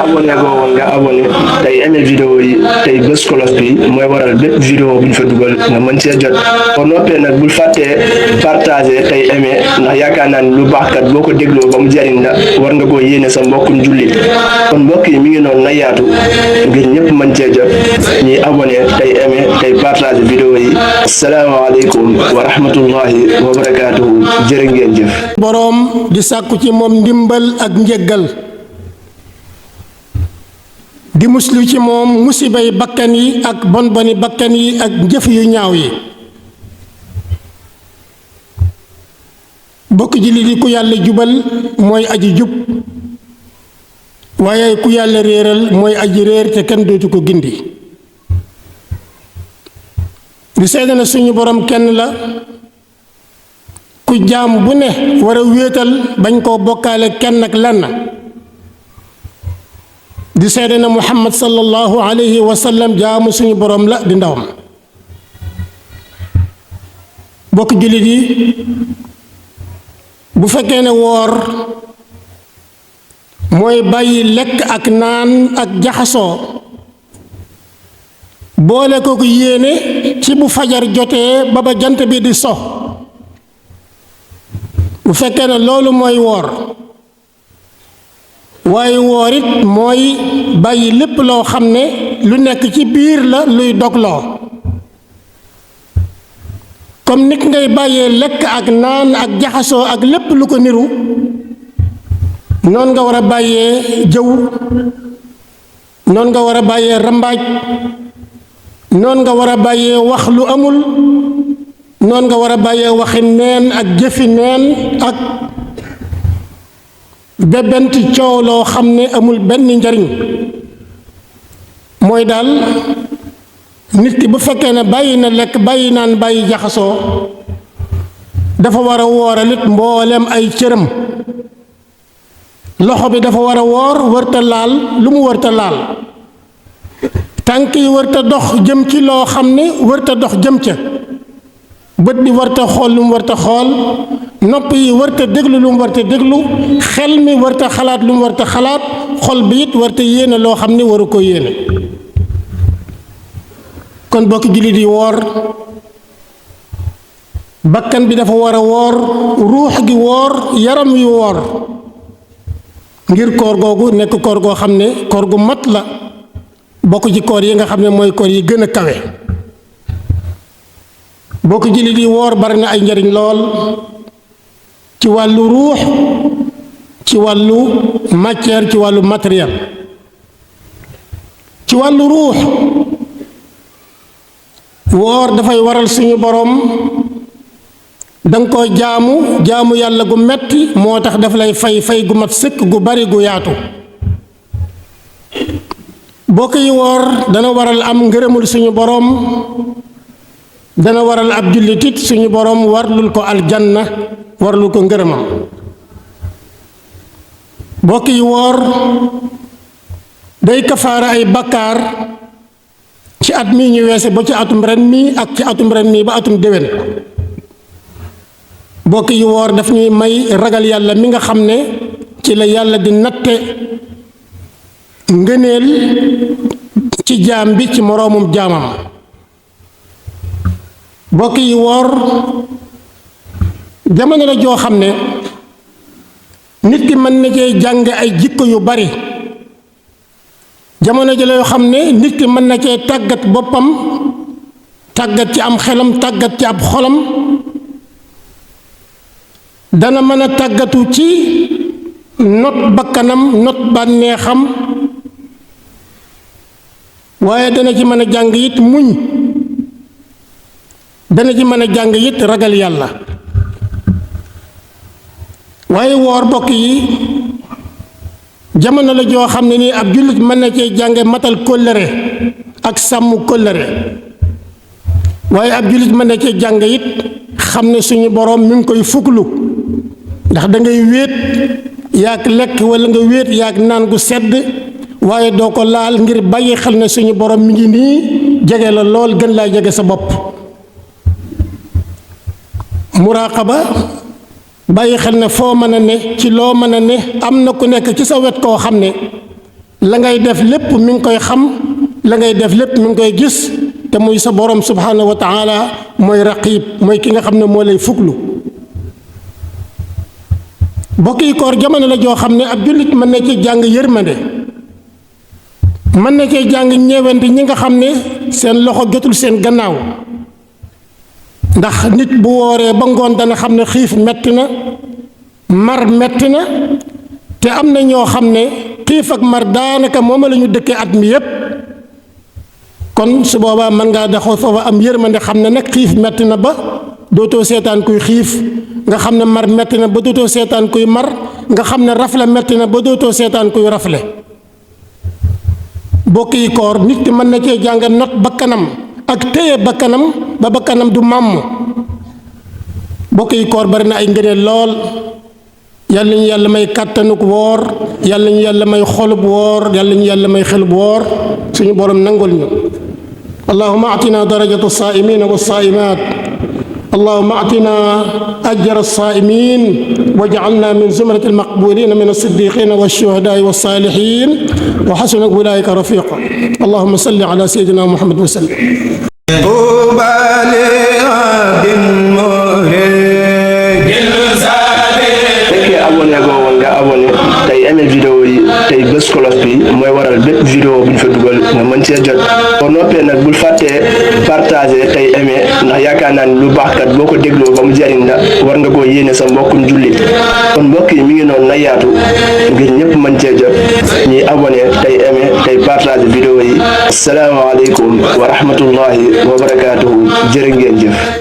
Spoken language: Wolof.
abonné ko woon nga abonné tey aimé vidéo yi tey bés cloche bi mooy waral bépp vidéo bu ñu fa dugal nga mën see jot boo noppee nag bul fàttee partager tey aimé ndax yaakaar naa ni lu baax kat boo ko dégloo ba mu jariñ la war nga koo yéene sa mbokkum jullit kon mbokk yi mi ngi noonu na yaatu ngir ñëpp mën cee jot ñuy abonné tey aimé tey partager vidéo yi asalaamaaleykum wa rahmatullahi wa barakaatuhu jërë ngeen jëf boroom di sàkku ci moom ndimbal ak njëggal di muslu ci moom musibay bakkan yi ak bon boni bakkan yi ak jëf yu ñaaw yi bokk jullit yi ku yàlla jubal mooy aji jub waaye ku yàlla réeral mooy aji réer te kenn dootu ko gindi di seede na suñu borom kenn la ku jaam bu ne war a wéetal bañ koo bokkaale kenn ak lenn di seede na muhammad sallallahu alayhi wa sallam jaamu suñu borom la di ndawam bokk jullit yi bu fekkee ne woor mooy bàyyi lekk ak naan ak jaxasoo boole ko ko yéene ci bu fajar jotee ba ba jant bi di so bu fekkee ne loolu mooy woor waaye woor it mooy bàyyi lépp loo xam ne lu nekk ci biir la luy dogloo comme nit ngay bàyyee lekk ak naan ak jaxasoo ak lépp lu ko niru noon nga war a bàyyee jëw noon nga war a bàyyee rambaaj noon nga war a bàyyee wax lu amul noon nga war a bàyyee waxi neen ak jëfi neen ak bébbanti coow loo xam ne amul benn njariñ mooy daal nit ki bu fekkee ne bàyyi na lekk bàyyi naan bàyyi jaxasoo dafa war a wooralit mboolem ay cëram loxo bi dafa war a woor wërta laal lu mu wërta laal tànk yi wërta dox jëm ci loo xam ne wërta dox jëm ca bët bi warta xool lu mu warta xool nopp yi warta déglu lu mu warta déglu xel mi warta xalaat lu mu warta xalaat xol bi it warta yéene loo xam ne waru ko yéene kon bokk jullit yi woor bakkan bi dafa war a woor ruux gi woor yaram wi woor ngir koor googu nekk koor goo xam ne koor gu mat la bokk ci koor yi nga xam ne mooy koor yi gën a kawe bokk jullit yi woor bari na ay njariñ lool ci wàllu ruux ci wàllu matière ci wàllu matériel ci wàllu ruux woor dafay waral suñu borom danga ko jaamu yàlla gu metti moo tax daf lay fay gu mat sëkk gu bari gu yaatu bokk yi woor dana waral am ngërëmul suñu borom dana waral ab jullitit suñu borom warlul ko aljanna warlul ko ngërëmam bokk yi woor day kafaara ay bakkaar ci at mii ñu weese ba ci atum ren mii ak ci atum ren mii ba atum déwén bokk yi woor daf ñuy may ragal yàlla mi nga xam ne ci la yàlla di natte ngëneel ci jaam bi ci moroomum jaamam bokk yi woor jamono la joo xam ne nit ki mën na cee jàng ay jikko yu bari jamono ji la yoo xam ne nit ki mën na cee tàggat boppam tàggat ci am xelam tàggat ci ab xolam dana mën a tàggatu ci not bakkanam not bànneexam waaye dana ci mën a jàng it muñ dana ci mën a jàng it ragal yàlla waaye woor bokk yi jamono la joo xam ne nii ab jullit mën na cee jànge matal kóllëre ak sàmm kóllëre waaye ab jullit mën na cee jàng it xam ne suñu borom mi ngi koy fuglu ndax da ngay wéet yaag lekk walla nga wéet yaag naan gu sedd waaye doo ko laal ngir bàyyi xel ne suñu borom mi ngi nii jege la lool gën laa jege sa bopp muraqaba bàyyi xel ne foo mën a ne ci loo mën a ne am na ku nekk ci sa wet koo xam ne la ngay def lépp mi ngi koy xam la ngay def lépp mi ngi koy gis te muy sa borom subhanahu wa taala mooy raqib mooy ki nga xam ne moo lay fuglu bokk yi koor jamono la joo xam ne ab jullit mën na ci jàng yërmande mën na cee jàng ñeewante ñi nga xam ne seen loxo jotul seen gannaaw ndax nit bu wooree ba ngoon dana xam ne xiif metti na mar metti na te am na ñoo xam ne xiif ak mar daanaka moom la ñu dëkkee at mi yépp kon su boobaa mën ngaa daxoo foofa am yërmande xam ne nag xiif metti na ba dootoo seetaan kuy xiif nga xam ne mar metti na ba dootoo seetaan kuy mar nga xam ne rafle metti na ba dootoo seetaan kuy rafle bokk yi koor nit ki mën na cee jàng not bakkanam ak téye bakkanam ba bakkanam du màmm bokk yi koor bari na ay ngëneel lool yàlla ñu yàlla may kàttanuk woor yàlla ñu yàlla may xolub woor yàlla ñu yàlla may xelub woor suñu borom nangul ñu allahumma atina darajata as-saa'imina was-saa'imat allahumma atina ajra as-saa'imin waj'alna min zumrati al-maqbulin min as-siddiqin wash-shuhada'i was-salihin wa hasuna ulaika rafiqa allahumma salli ala sayyidina muhammad wa sallim abonné go woon nga abonné tey aimé vidéo yi tey bës cloche bi mooy waral bépp vidéo bu ñu fa dugal nga mën cee jot boo noppee nag bul fàttee partager tey aimé ndax yaakaar naa ni lu baax kat boo ko dégloo ba mu jariñ la war nga koo yéene sa mbokkum jullit kon mbokk yi mi ngi noonu na yaatu ngir ñëpp mën cee jot ñuy abonné tey aimé tey partager vidéo yi asalaamaaleykum wa rahmatullahi wa barakaatuhu jërë ngeen jëf